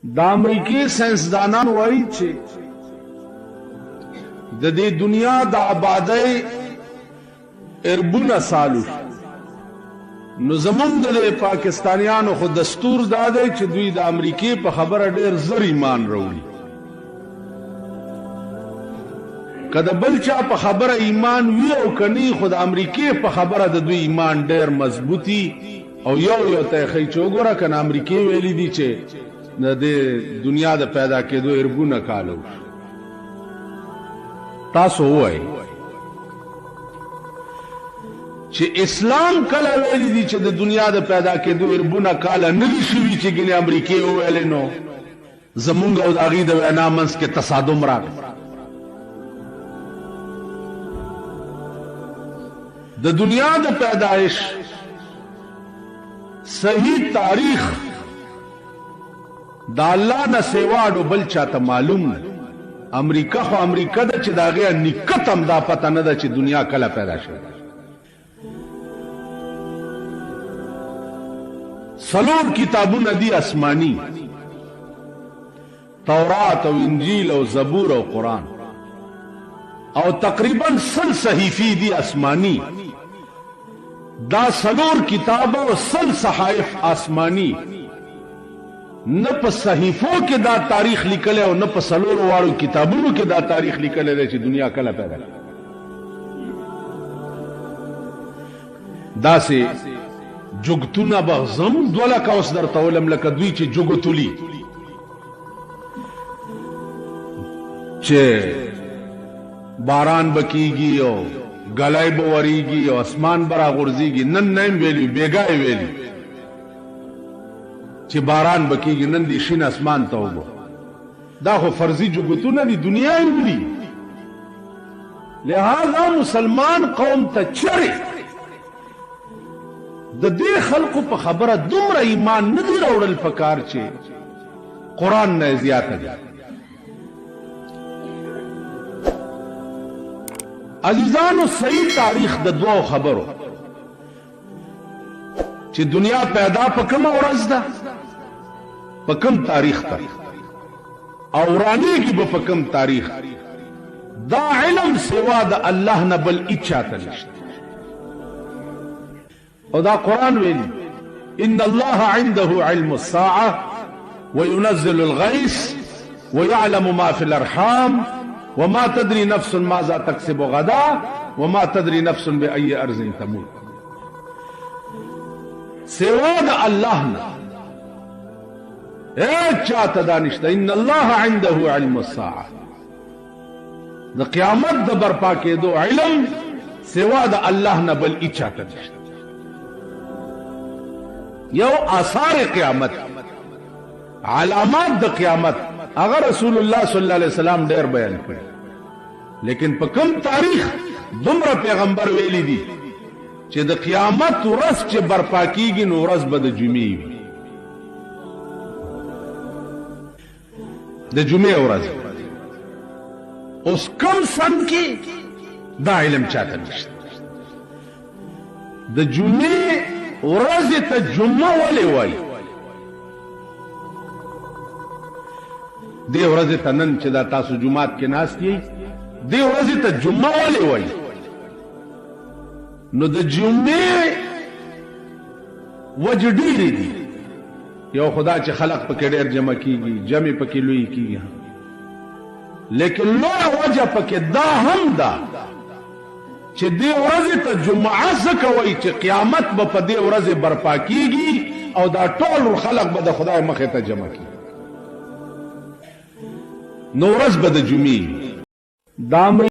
د امریکای ساينسدانان وایي چې د دې دنیا د آبادۍ اربونه سالو نو زمونږ د پاکستانیانو خو دستور دا دی چې دوی د امریکای په خبره ډېر زر ایمان راوړي. که د بل چا په خبره ایمان وي او کني خو د امریکای په خبره د دوی ایمان ډېر مضبوطي او یو ته ښایي چې وګوره که نه امریکای ویلي دي چې د دنیا د پیدا کېدو اربونه کاله وشو. تاسو ووایئ چې اسلام کله ویلي دي چې د دنیا د پیدا کېدو اربونه کاله نه دي شوي چې ګنې امریکای وویلې نو زمونږ او د هغې د وینا منځ کې تصادم راغی. د دنیا د پیدایش صحیح تاریخ دا الله نه سیواډو بل چاته معلوم نه. امریکا خو امریکا ده چې د هغې نکت هم دا پته نه ده چې دنیا کله پیدا شوه. 4 کتابونه دي آسماني، تورات او انجیل او زبور او قرآن، او تقریبا 100 صحیفې دي آسماني. دا 4 کتاب او 100 صحائف آسماني، نه په صحیفو کې دا تاریخ لیکلی او نه په 4 واړو کتابونو کې دا تاریخ لیکلی دی چې دنیا کله پیدا شوه. داسې جوګتونه به زم 2 لکه اوس درته ولم لکه دوی چې جوګو تولي چې باران به کېږي او ګلی به ورېږي او اسمان به راغورځېږي. نن نه یم ویلي، بېګا یې ویلي چې باران به کېږي. نن دې شین اسمان ته وګوره. دا خو فرضي جوګتونه دي، دنیا یې وړي. لہذا مسلمان قوم ته چرې د دې خلقو په خبره دومره ایمان نه دی راوړل پکار چې قرآن نه زیاته دی. عزیزانو، صحیح تاریخ د 2 خبرو چې دنیا پیدا په کومه ورځ ده، په کوم تاریخ ته، او ورانېږي به په کوم تاریخ، دا علم سوا د الله نه بل هیچا ته نشته. او دا قرآن ویلي ان الله عنده علم الساعة وينزل الغيث ويعلم ما في الارحام وما تدري نفس ماذا تكسب غدا وما تدري نفس بأي ارض تموت. سوا د الله نه هیڅ چاته دا نشته. ان الله عنده علم الساعة، د قیامت د برپا کېدو علم سوا د الله نه بل هیڅ چاته نشته. یو آثار قیامت، علامات د قیامت، هغه رسول الله صلی الله علیه وسلم ډېر بیان کړي. لیکن په کوم تاریخ دومره پیغمبر ویلي دي چې د قیامت ورځ چې برپا کېږي نو ورځ به د جمعې وي. د جمعې ورځ اوس کم سن کې دا علم چاته نشته. د جمعې ورځې ته جمعه ولې وایي؟ دې ورځې ته نن چې دا تاسو جومات کې ناست یئ، دې ورځې ته جمعه ولې وایي؟ نو د جمعې وجې ډېرې دي. یو خدا چې خلق پکې ډېر جمع کېږي، جمع پکې لوی کېږي، لیکن لویه وجه پکې دا هم ده چې دې ورځې ته جمعه ځکه وایي چې قیامت به په دې ورځې برپا کېږي او دا ټول خلق به د خدای مخې ته جمع کېږي. نو ورځ به د جمعې.